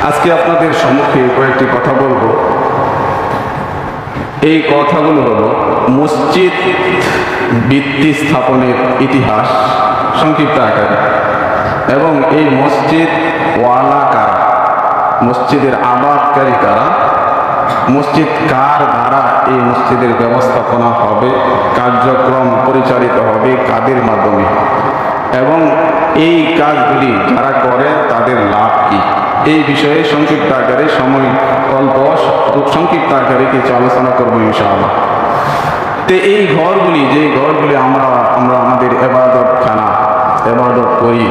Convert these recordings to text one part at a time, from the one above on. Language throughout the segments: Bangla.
আজকে আপনাদের সম্মুখে কয়েকটি কথা বলবো। এই কথাগুলো হলো মসজিদ ভিত্তি স্থাপনের ইতিহাস সংক্ষিপ্ত আকারে, এবং এই মসজিদ ওয়ালা কারা, মসজিদের আবাদকারী কারা, মসজিদ কার দ্বারা এই মসজিদের ব্যবস্থাপনা হবে, কার্যক্রম পরিচালিত হবে কাদের মাধ্যমে, এবং এই কাজগুলি যারা করে তাদের লাভ কি, এই বিষয়ে সংক্ষিপ্ত আকারে, সময় অল্প, সংক্ষিপ্ত আকারে কিছু আলোচনা করবো ইনশাআল্লাহ। তো এই ঘরগুলি, যে ঘরগুলি আমরা আমাদের ইবাদতখানা, ইবাদত করি,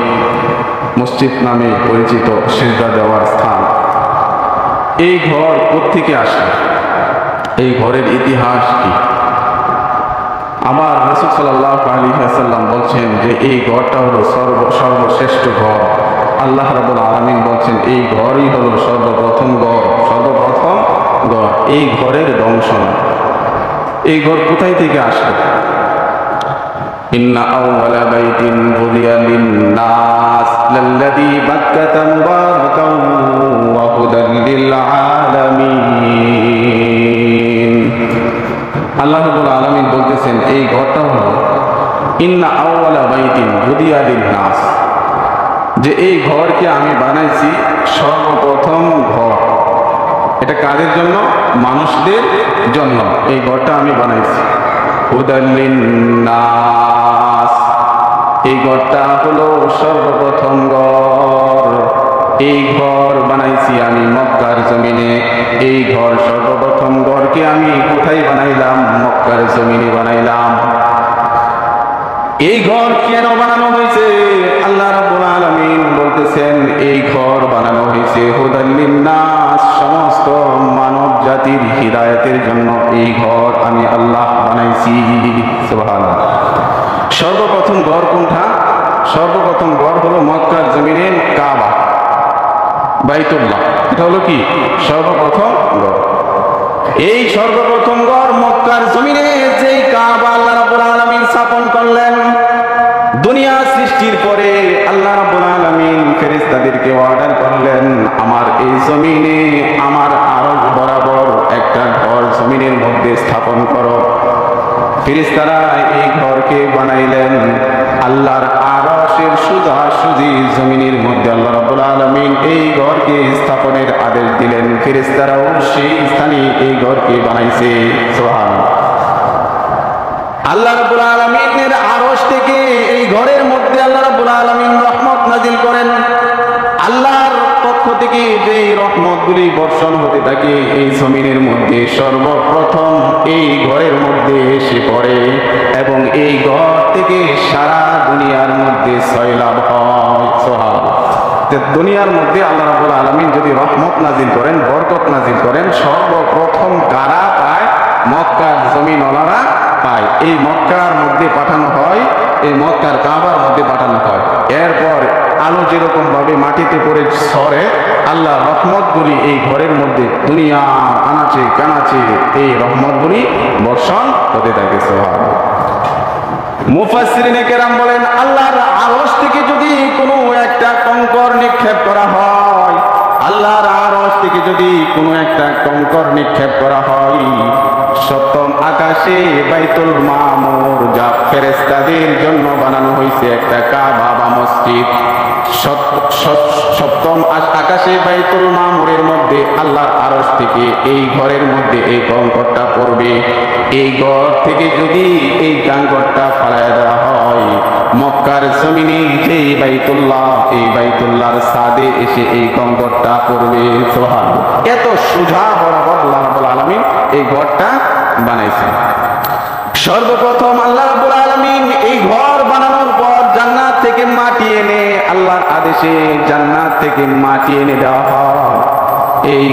মসজিদ নামে পরিচিত, সিজদা দেওয়ার স্থান, এই ঘর কোত্থেকে আসে, এই ঘরের ইতিহাস কি? আমার রাসূল সাল্লাল্লাহু আলাইহি ওয়াসাল্লাম বলছেন যে এই ঘরটা হলো সর্বশ্রেষ্ঠ ঘর। আল্লাহ রাব্বুল আলামিন বলছেন এই ঘরই হলো সর্বপ্রথম ঘর। এই ঘরের দংশন, এই ঘর কোথায় থেকে আসে? ইন্না আউওয়ালা বাইতিন বুনিয়া লিন-নাস লাল্লাযী বাক্কাতা মুবারাকান ওয়া হুদাল লিল আলামিন। আল্লাহ রাব্বুল আলামিন বলতেছেন এই ঘরটা হলো ইন্না আউওয়ালা বাইতিন বুনিয়া লিন-নাস, যে এই ঘরকে আমি বানাইছি সর্বপ্রথম ঘর। এটা কাদের জন্য? মানুষদের জন্য এই ঘরটা আমি বানাইছি। হুদাল লিন-নাস, এই ঘরটা হলো সর্বপ্রথম ঘর। এই ঘর বানাইছি আমি মক্কার জমিনে। এই ঘর সর্বপ্রথম ঘরকে আমি কোথায় বানাইলাম? মক্কার জমিনে বানাইলাম। এই ঘর কেন বানানো হয়েছে? আল্লাহ রাব্বুল আলামিন বলতেছেন এই ঘর বানানো হয়েছে হুদাল লিন-নাস, সমস্ত মানব জাতির হিদায়াতের জন্য এই ঘর আমি আল্লাহ বানাইছি। সুবহানাল্লাহ। সর্বপ্রথম ঘর কোনটা? সর্বপ্রথম ঘর হলো মক্কার জমিনের কাবা, বাইতুল্লাহ। এটা হলো কি? সর্বপ্রথম ঘর। এই সর্বপ্রথম ঘর মক্কার জমিনে যেই কাবা আল্লাহ রাব্বুল আলামিন স্থাপন করলেন, দুনিয়া সৃষ্টির পরে আল্লাহ রাব্বুল আলামিন ফেরেশতাদেরকে অর্ডার করলেন আমার এই জমিনে আমার আরশ বরাবর একটা ঘর জমিনের মধ্যে স্থাপন করো। ফেরেশতারা এই ঘরকে বানাইলেন। আল্লাহর আরশের সোজাসুজি জমিনের মধ্যে আল্লাহ রাব্বুল আলামিন এই ঘরকে স্থাপনের আদেশ দিলেন। ফেরেশতারাও সেই স্থানে এই ঘরকে বানাইছে। সুবহানাল্লাহ। আল্লাহ রাব্বুল আলামিনের আরশ থেকে এই ঘরের মধ্যে আল্লাহ রাব্বুল আলামিন রহমত নাজিল করেন। আল্লাহর পক্ষ থেকে যে রহমতগুলি বর্ষণ হতে থাকে এই জমিনের মধ্যে সর্বপ্রথম এই ঘরের মধ্যে এসে পড়ে, এবং এই ঘর থেকে সারা দুনিয়ার মধ্যে সয়লাভ হয়। সুবহানাল্লাহ। দুনিয়ার মধ্যে আল্লাহ রাব্বুল আলামিন যদি রহমত নাজিল করেন, বরকত নাজিল করেন, সর্বপ্রথম কারা পায়? মক্কার জমিনওয়ালারা পায়। এই মক্কার মধ্যে পাঠানো হয়, এই মক্কার কাবার মধ্যে পাঠানো হয়। এরপর আলো যেরকম ভাবে মাটিতে পড়ে সরে, আল্লাহ রহমতগুলি এই ঘরের মধ্যে দুনিয়া আনাচে কানাচে এই রহমতগুলি বর্ষণ হতে থাকে। সুবহানাল্লাহ। মুফাসসিরিনে কেরাম বলেন আল্লাহর আরশ থেকে যদি কোনো একটা কঙ্কর নিক্ষেপ করা হয়, আল্লাহর আরশ থেকে যদি কোনো একটা কঙ্কর নিক্ষেপ করা হয়, সপ্তম আকাশে বাইতুল মামুর, যা ফেরেশতাদের জন্য বানানো হয়েছে একটা কাবা বা মসজিদ, সপ্তম আকাশে বাইতুল মামুরের মধ্যে আল্লাহর আরশ থেকে এই ঘরের মধ্যে এই কঙ্করটা পড়বে। এই ঘর থেকে যদি এই কঙ্করটা ফালায় দেওয়া হয়, মক্কার জমিনে যে বাইতুল্লাহ, এই বাইতুল্লাহর ছাদে এসে এই কঙ্করটা পড়বে। সুবহানাল্লাহ। এত সোজা বরাবর আল্লাহ রাব্বুল আলামিন এই ঘরটা বানাইছে। সর্বপ্রথম আল্লাহ রাব্বুল আলামিন এই ঘর বানানোর পর জান্নাত থেকে মাটি এনে, আল্লাহর আদেশে জান্নাত থেকে মাটি এনে দেওয়া হয়। এই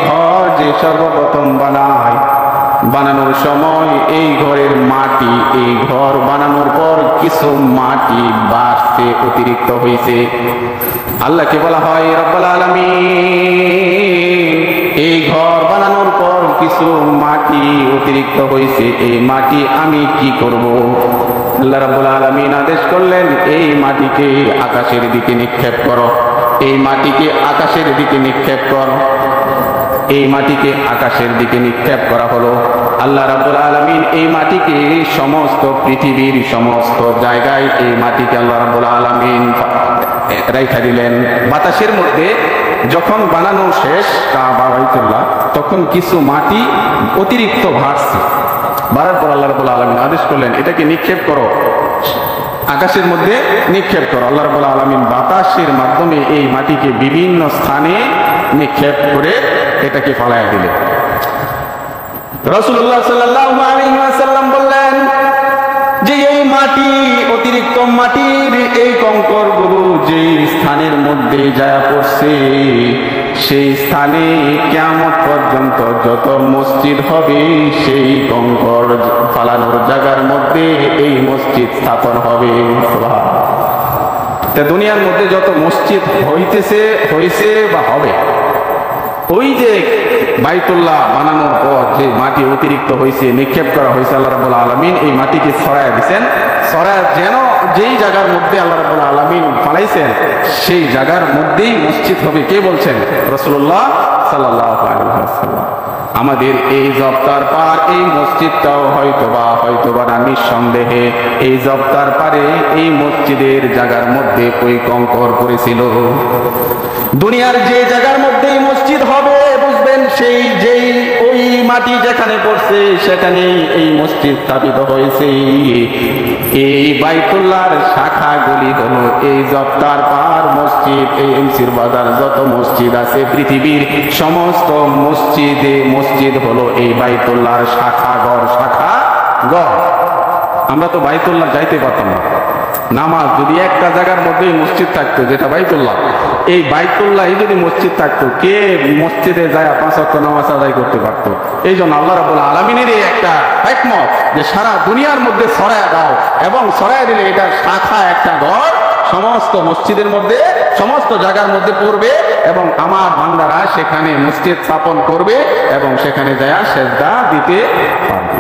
ঘর যে সর্বপ্রথম বানায়, বানানোর সময় এই ঘরের মাটি, এই ঘর বানানোর পর কিছু মাটি বাড়ছে, অতিরিক্ত হয়েছে। আল্লাহকে বলা হয় রব্বুল আলামিন, এই ঘর বানানোর পর কিছু মাটি অতিরিক্ত হয়েছে, এই মাটি আমি কি করব? আল্লাহ রাব্বুল আলামিন আদেশ করলেন এই মাটিকে আকাশের দিকে নিক্ষেপ করো। এই মাটিকে আকাশের দিকে নিক্ষেপ কর। এই মাটিকে আকাশের দিকে নিক্ষেপ করা হলো। আল্লাহ রাব্বুল আলামিন এই মাটিকে সমস্ত পৃথিবীর সমস্ত জায়গায় এই মাটিকে আল্লাহ রাব্বুল আলামিন রেখে দিলেন। বাতাসের মধ্যে যখন বানানো শেষ কাবা বাইতুল্লাহ, তখন কিছু মাটি অতিরিক্ত ভাসছে। বাড়ার পর আল্লাহ রাব্বুল আলামিন আদেশ করলেন, এটাকে নিক্ষেপ করো, আকাশের মধ্যে নিক্ষেপ করো। আল্লাহ রাব্বুল আলামিন বাতাসের মাধ্যমে এই মাটিকে বিভিন্ন স্থানে নিক্ষেপ করে এটাকে ফালাইয়া দিলেন। রাসূলুল্লাহ সাল্লাল্লাহু আলাইহি ওয়াসাল্লাম বললেন যে এই মাটি, অতিরিক্ত মাটির এই কঙ্করগুলো যে স্থানের মধ্যে যায় পড়ছে, সেই স্থানে কিয়ামত পর্যন্ত যত মসজিদ হবে সেই কঙ্কর ফালানোর জায়গার মধ্যে এই মসজিদ স্থাপন হবে। তা দুনিয়ার মধ্যে যত মসজিদ হয়েছে বা হবে, ওই যে বাইতুল্লাহ বানানোর পর যে মাটি অতিরিক্ত হয়েছে, নিক্ষেপ করা হয়েছে, আল্লাহ রাব্বুল আলামিন এই মাটিকে ছড়ায় দিয়েছেন। ছড়ায় যেন যেই জায়গার মধ্যে আল্লাহ রাব্বুল আলামিন ফালাইছেন সেই জায়গার মধ্যেই মসজিদ হবে। কে বলছেন? রাসূলুল্লাহ সাল্লাল্লাহু আলাইহি ওয়াসাল্লাম। আমাদের এই জবতার পার এই মসজিদটাও হয়তোবা না, নিঃসন্দেহে এই জবতার পারে এই মসজিদের জায়গার মধ্যে ওই কঙ্কর পড়েছিল। দুনিয়ার যে জায়গার মধ্যে মসজিদ হবে, বুঝবেন সেই যেই ওই মাটি যেখানে পড়ছে সেখানে এই মসজিদ স্থাপিত হয়েছে। এই বাইতুল্লাহর শাখাগুলি হলো এই জবতার পার মসজিদ, এই এমসির বাজার যত মসজিদ আছে পৃথিবীর সমস্ত মসজিদ হলো এই বাইতুল্লাহর শাখাগর। আমরা তো বাইতুল্লাহ যাইতে পারতাম না। নামাজ যদি একটা জায়গার মধ্যেই মসজিদ থাকতো, যেটা বাইতুল্লাহ, এই বাইতুল্লাহ যদি মসজিদ থাকতো, কে মসজিদে যায় 5 ওয়াক্ত নামাজ আদায় করতে পারতো? এই জন্য আল্লাহ রাব্বুল আলামিনের একটা হিকমত যে সারা দুনিয়ার মধ্যে ছড়ায় দাও, এবং ছড়ায় দিলে এটা শাখা একটা ঘর সমস্ত মসজিদের মধ্যে, সমস্ত জায়গার মধ্যে পড়বে, এবং আমার বান্দারা সেখানে মসজিদ স্থাপন করবে এবং সেখানে যায় সেজদা দিতে পারবে।